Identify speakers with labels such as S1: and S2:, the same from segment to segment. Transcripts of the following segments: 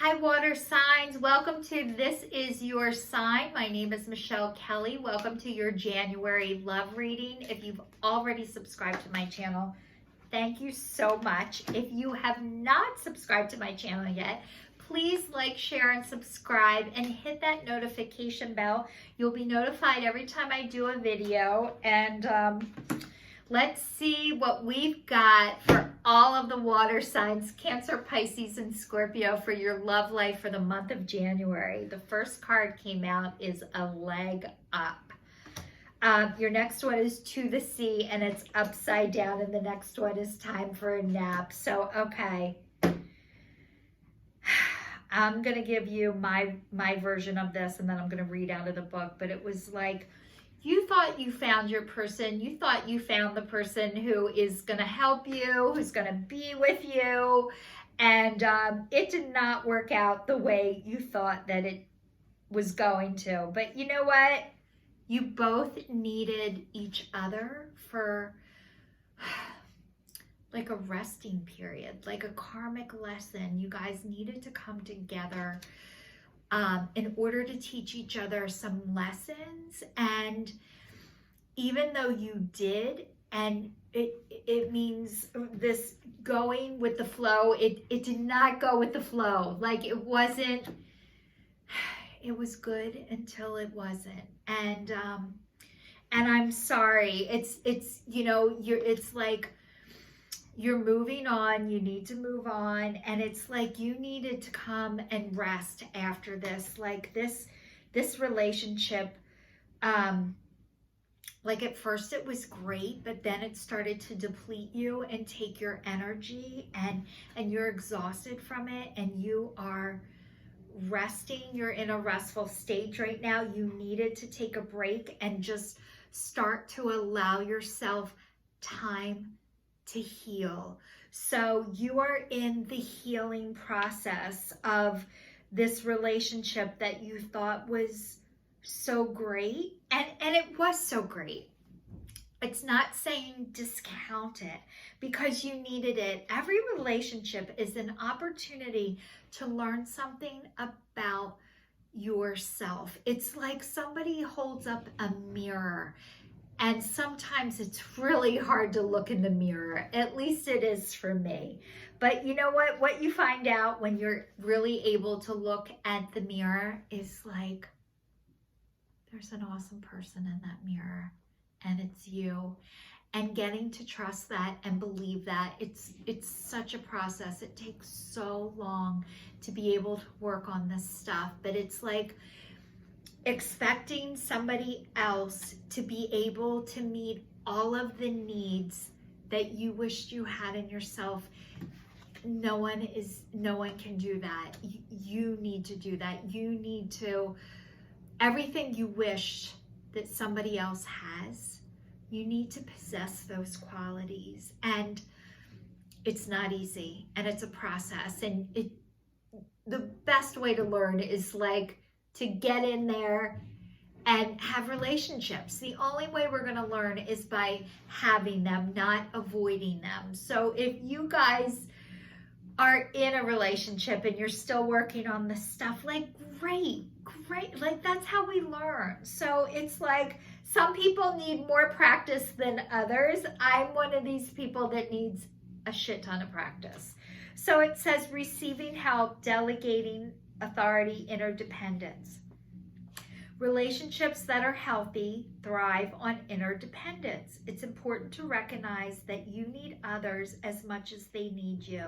S1: Hi, water signs. Welcome to This Is Your Sign. My name is Michelle Kelly. Welcome to your January love reading. If you've already subscribed to my channel, thank you so much. If you have not subscribed to my channel yet, please like, share, and subscribe and hit that notification bell. You'll be notified every time I do a video. And let's see what we've got for all of the water signs, Cancer, Pisces, and Scorpio, for your love life for the month of January. The first card came out is a leg up. Your next one is to the sea, and it's upside down, and the next one is time for a nap. So, okay. I'm going to give you my version of this, and then I'm going to read out of the book. But it was like, you thought you found your person. You thought you found the person who is going to help you, who's going to be with you. And it did not work out the way you thought that it was going to. But you know what? You both needed each other for like a resting period, like a karmic lesson. You guys needed to come together in order to teach each other some lessons. And even though you did, and it means this going with the flow, it did not go with the flow. Like it wasn't, it was good until it wasn't. And I'm sorry. It's you know, it's like, you're moving on, you need to move on, and it's like you needed to come and rest after this. Like this relationship, like at first it was great, but then it started to deplete you and take your energy, and you're exhausted from it, and you are resting. You're in a restful stage right now. You needed to take a break and just start to allow yourself time to heal. So you are in the healing process of this relationship that you thought was so great, and it was so great. It's not saying discount it, because you needed it. Every relationship is an opportunity to learn something about yourself. It's like somebody holds up a mirror, and sometimes it's really hard to look in the mirror. At least it is for me. But you know what? What you find out when you're really able to look at the mirror is like, there's an awesome person in that mirror, and it's you. And getting to trust that and believe that, it's such a process. It takes so long to be able to work on this stuff. But it's like expecting somebody else to be able to meet all of the needs that you wished you had in yourself. No one can do that. You need to do that. You need to, everything you wish that somebody else has, you need to possess those qualities. And it's not easy, and it's a process. And the best way to learn is like to get in there and have relationships. The only way we're going to learn is by having them, not avoiding them. So if you guys are in a relationship and you're still working on this stuff, like great. Like that's how we learn. So it's like some people need more practice than others. I'm one of these people that needs a shit ton of practice. So it says receiving help, delegating authority, interdependence. Relationships that are healthy thrive on interdependence. It's important to recognize that you need others as much as they need you.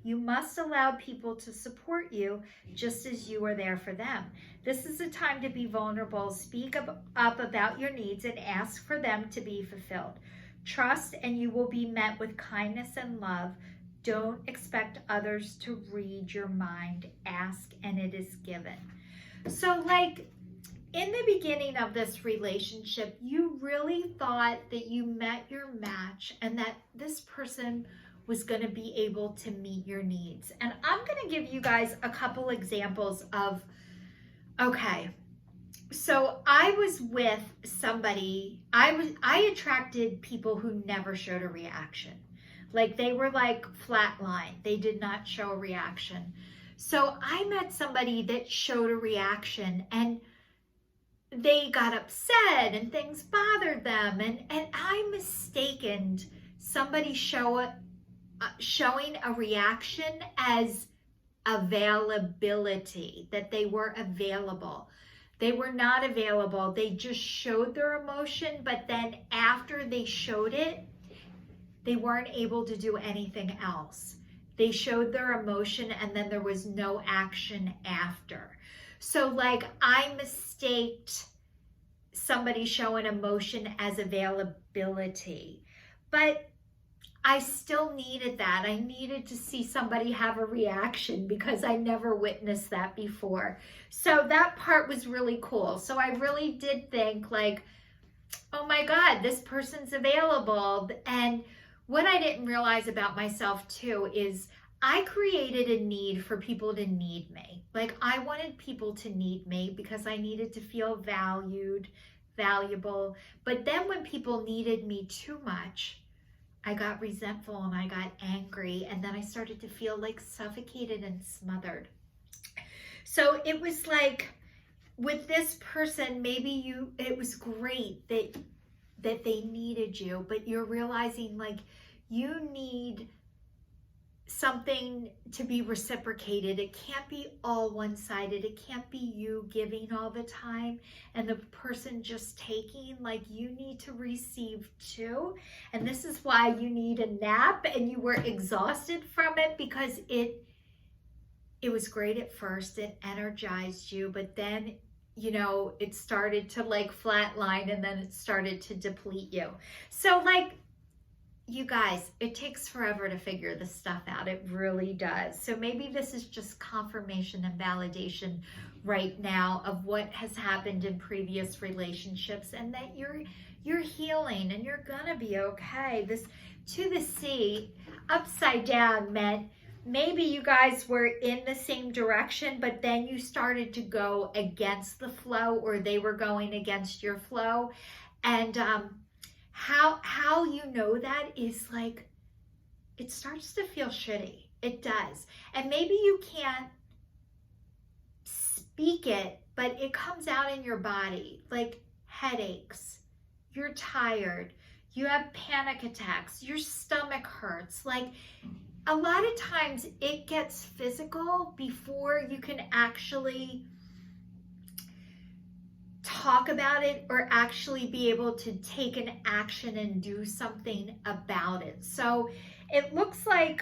S1: You must allow people to support you just as you are there for them. This is a time to be vulnerable. Speak up about your needs and ask for them to be fulfilled. Trust, and you will be met with kindness and love. Don't expect others to read your mind. Ask, and it is given. So like in the beginning of this relationship, you really thought that you met your match and that this person was going to be able to meet your needs. And I'm going to give you guys a couple examples of, okay, so I was with somebody, I attracted people who never showed a reaction. Like they were like flatline. They did not show a reaction. So I met somebody that showed a reaction, and they got upset and things bothered them, and I mistaken somebody showing a reaction as availability, that they were available. They were not available. They just showed their emotion, but then after they showed it, they weren't able to do anything else. They showed their emotion and then there was no action after. So like I mistaked somebody showing emotion as availability, but I still needed that. I needed to see somebody have a reaction because I never witnessed that before. So that part was really cool. So I really did think like, oh my God, this person's available. And what I didn't realize about myself too is I created a need for people to need me. Like I wanted people to need me because I needed to feel valued, valuable. But then when people needed me too much, I got resentful and I got angry, and then I started to feel like suffocated and smothered. So it was like with this person, maybe it was great that they needed you, but you're realizing like you need something to be reciprocated. It can't be all one-sided. It can't be you giving all the time and the person just taking. Like you need to receive too. And this is why you need a nap and you were exhausted from it, because it was great at first. It energized you, but then it started to like flatline and then it started to deplete you. So like, you guys, it takes forever to figure this stuff out. It really does. So maybe this is just confirmation and validation right now of what has happened in previous relationships, and that you're healing and you're gonna be okay. This to the sea upside down meant maybe you guys were in the same direction, but then you started to go against the flow, or they were going against your flow. And how you know that is like, it starts to feel shitty. It does. And maybe you can't speak it, but it comes out in your body, like headaches, you're tired, you have panic attacks, your stomach hurts. Like a lot of times it gets physical before you can actually talk about it or actually be able to take an action and do something about it. So it looks like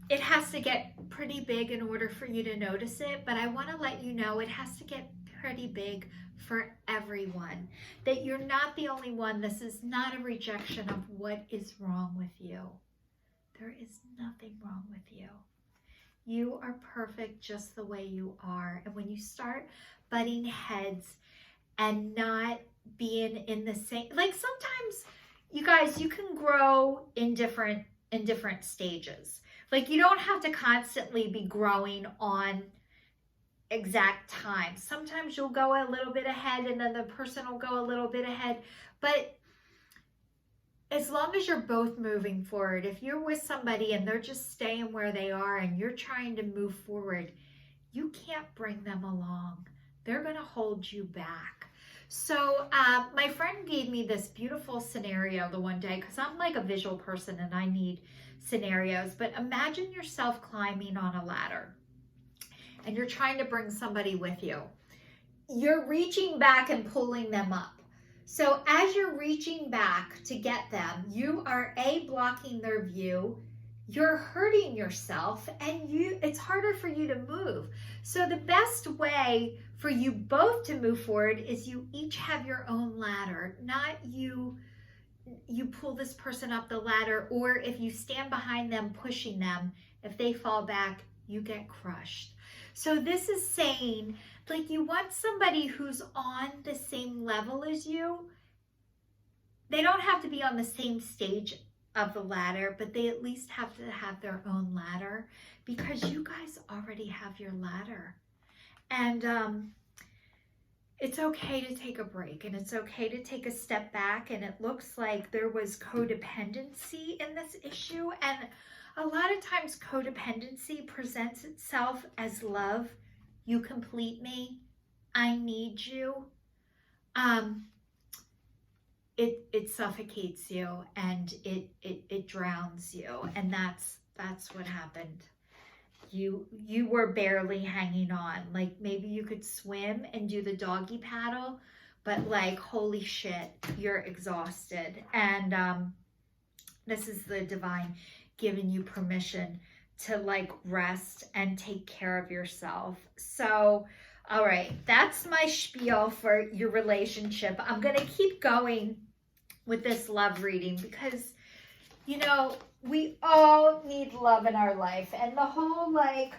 S1: it has to get pretty big in order for you to notice it, but I want to let you know it has to get pretty big for everyone, that you're not the only one. This is not a rejection of what is wrong with you. There is nothing wrong with you. You are perfect just the way you are. And when you start butting heads and not being in the same, like sometimes you guys, you can grow in different stages. Like you don't have to constantly be growing on exact time. Sometimes you'll go a little bit ahead and then the person will go a little bit ahead. But as long as you're both moving forward, if you're with somebody and they're just staying where they are and you're trying to move forward, you can't bring them along. They're going to hold you back. So my friend gave me this beautiful scenario the one day, because I'm like a visual person and I need scenarios. But imagine yourself climbing on a ladder and you're trying to bring somebody with you. You're reaching back and pulling them up. So as you're reaching back to get them, you are blocking their view, you're hurting yourself, and it's harder for you to move. So the best way for you both to move forward is you each have your own ladder, not you pull this person up the ladder, or if you stand behind them pushing them, if they fall back, you get crushed. So this is saying, like, you want somebody who's on the same level as you. They don't have to be on the same stage of the ladder, but they at least have to have their own ladder, because you guys already have your ladder. And it's okay to take a break, and it's okay to take a step back. And it looks like there was codependency in this issue. And A lot of times codependency presents itself as love. You complete me. I need you. Um, it suffocates you, and it drowns you, and that's what happened. You were barely hanging on. Like, maybe you could swim and do the doggy paddle, but like, holy shit, you're exhausted. And this is the divine giving you permission to like rest and take care of yourself. So all right, that's my spiel for your relationship. I'm gonna keep going with this love reading because, you know, we all need love in our life. And the whole, like,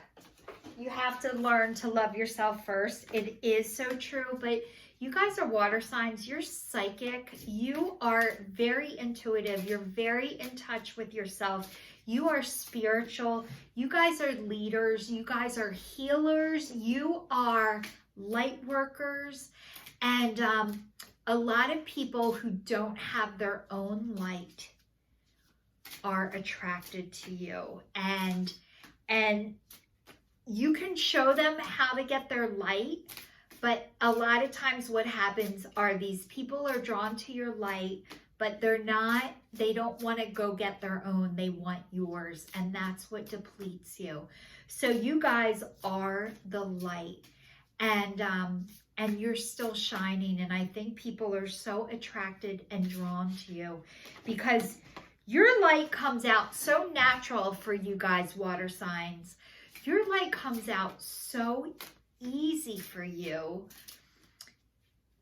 S1: you have to learn to love yourself first. It is so true. But you guys are water signs. You're psychic. You are very intuitive. You're very in touch with yourself. You are spiritual. You guys are leaders. You guys are healers. You are light workers. And a lot of people who don't have their own light are attracted to you, and you can show them how to get their light, but a lot of times what happens are these people are drawn to your light, but they don't want to go get their own. They want yours, and that's what depletes you. So you guys are the light, and you're still shining. And I think people are so attracted and drawn to you because your light comes out so natural for you guys, water signs. Your light comes out so easy for you.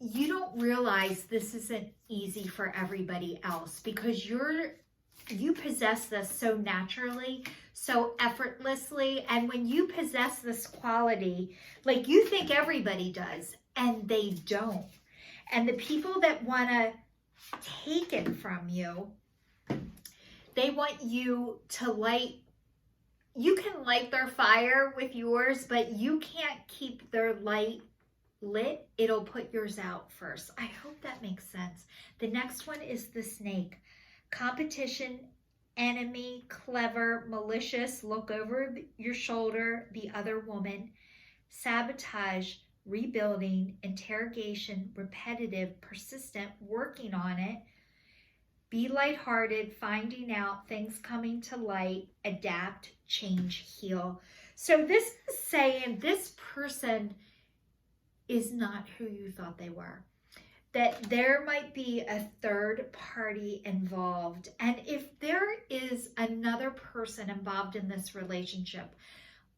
S1: You don't realize this isn't easy for everybody else because you possess this so naturally, so effortlessly. And when you possess this quality, like, you think everybody does, and they don't. And the people that want to take it from you, they want you to light. You can light their fire with yours, but you can't keep their light lit. It'll put yours out first. I hope that makes sense. The next one is the snake. Competition, enemy, clever, malicious, look over your shoulder, the other woman, sabotage, rebuilding, interrogation, repetitive, persistent, working on it, be lighthearted, finding out, things coming to light, adapt, change, heal. So this is saying this person is not who you thought they were. That there might be a third party involved. And if there is another person involved in this relationship,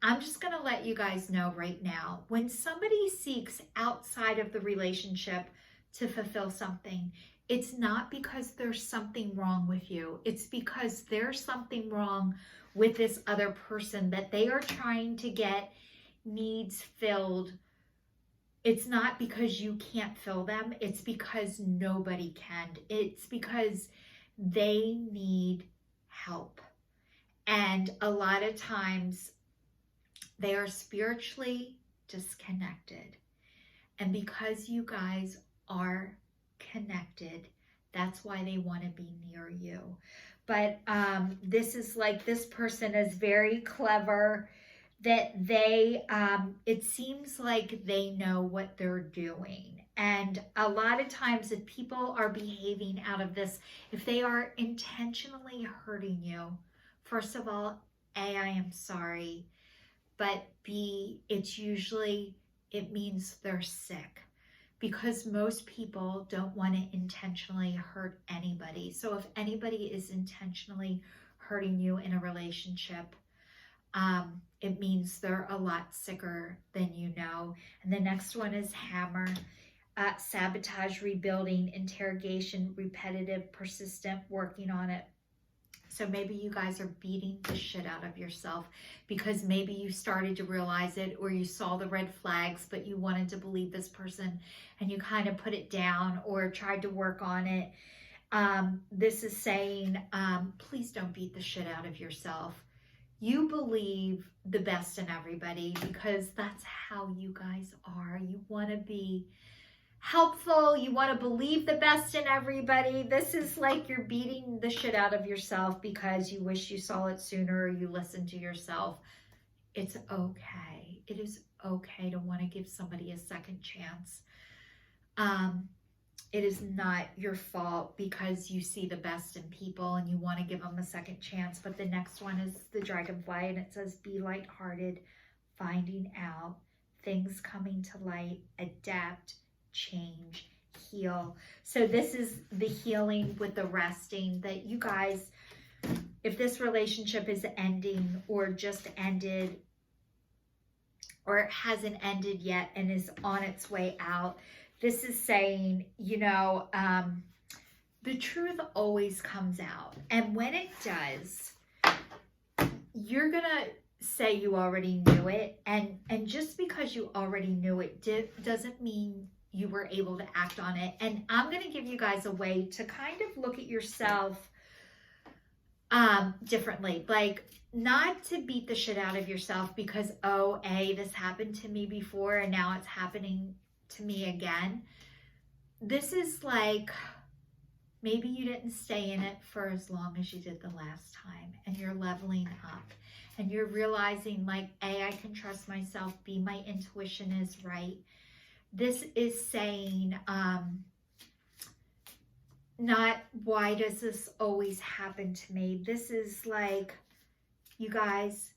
S1: I'm just going to let you guys know right now, when somebody seeks outside of the relationship to fulfill something, it's not because there's something wrong with you. It's because there's something wrong with this other person that they are trying to get needs filled. It's not because you can't fill them. It's because nobody can. It's because they need help. And a lot of times they are spiritually disconnected. And because you guys are connected, that's why they want to be near you. But this is like, this person is very clever, that they it seems like they know what they're doing. And a lot of times if people are behaving out of this, if they are intentionally hurting you, first of all, A, I am sorry, but B, it means they're sick. Because most people don't want to intentionally hurt anybody. So if anybody is intentionally hurting you in a relationship, it means they're a lot sicker than you know. And the next one is hammer. Sabotage, rebuilding, interrogation, repetitive, persistent, working on it. So maybe you guys are beating the shit out of yourself because maybe you started to realize it, or you saw the red flags, but you wanted to believe this person and you kind of put it down or tried to work on it. This is saying, please don't beat the shit out of yourself. You believe the best in everybody because that's how you guys are. You want to be helpful. You want to believe the best in everybody. This is like you're beating the shit out of yourself because you wish you saw it sooner or you listened to yourself. It's okay. It is okay to want to give somebody a second chance. It is not your fault because you see the best in people and you want to give them a second chance. But the next one is the dragonfly, and it says, be lighthearted, finding out, things coming to light, adapt, change, heal. So this is the healing with the resting that you guys, if this relationship is ending or just ended or it hasn't ended yet and is on its way out, this is saying, you know, the truth always comes out. And when it does, you're going to say you already knew it. And just because you already knew it doesn't mean you were able to act on it. And I'm going to give you guys a way to kind of look at yourself differently. Like, not to beat the shit out of yourself because, oh, this happened to me before and now it's happening to me again. This is like, maybe you didn't stay in it for as long as you did the last time, and you're leveling up and you're realizing, like, I can trust myself. B, my intuition is right. This is saying, not why does this always happen to me? This is like, you guys,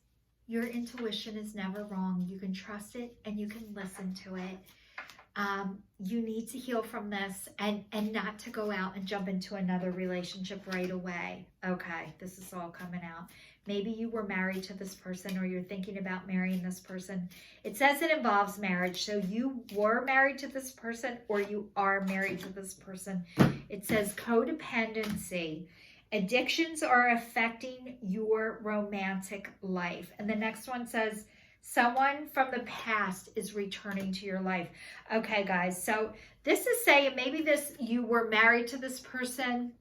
S1: your intuition is never wrong. You can trust it and you can listen to it. You need to heal from this and not to go out and jump into another relationship right away. Okay, this is all coming out. Maybe you were married to this person or you're thinking about marrying this person. It says it involves marriage. So you were married to this person or you are married to this person. It says codependency. Addictions are affecting your romantic life. And the next one says, someone from the past is returning to your life. Okay, guys, so this is saying maybe you were married to this person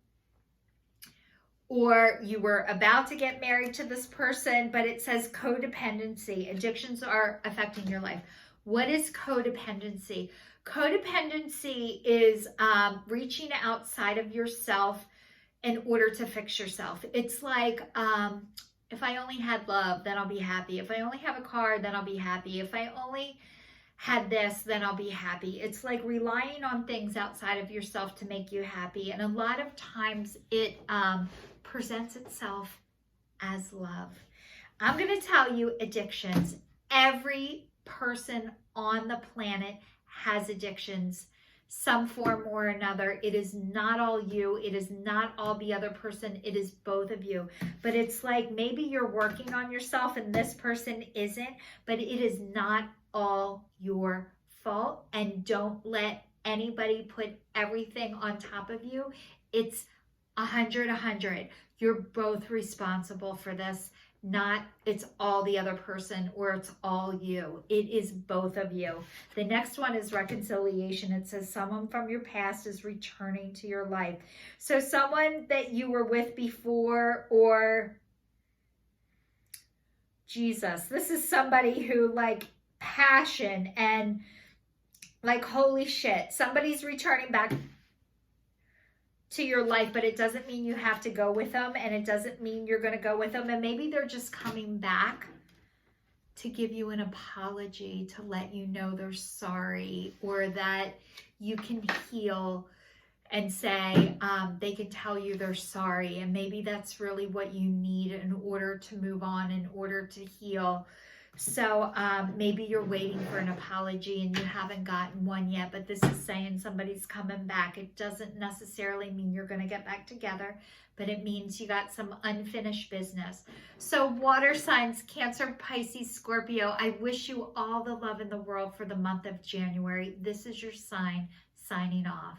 S1: or you were about to get married to this person, but it says codependency. Addictions are affecting your life. What is codependency? Codependency is reaching outside of yourself in order to fix yourself. It's like, if I only had love, then I'll be happy. If I only have a car, then I'll be happy. If I only had this, then I'll be happy. It's like relying on things outside of yourself to make you happy. And a lot of times it presents itself as love. I'm going to tell you addictions. Every person on the planet has addictions, some form or another. It is not all you. It is not all the other person. It is both of you. But it's like maybe you're working on yourself and this person isn't, but it is not all your fault. And don't let anybody put everything on top of you. It's 100. You're both responsible for this. Not it's all the other person or it's all you. It is both of you. The next one is reconciliation. It says someone from your past is returning to your life. So someone that you were with before, or Jesus, this is somebody who, like, passion and like, holy shit, somebody's returning back to your life, but it doesn't mean you have to go with them, and it doesn't mean you're going to go with them. And maybe they're just coming back to give you an apology, to let you know they're sorry, or that you can heal and say, they can tell you they're sorry. And maybe that's really what you need in order to move on, in order to heal. So maybe you're waiting for an apology and you haven't gotten one yet, but this is saying somebody's coming back. It doesn't necessarily mean you're going to get back together, but it means you got some unfinished business. So water signs, Cancer, Pisces, Scorpio, I wish you all the love in the world for the month of January. This is your sign, signing off.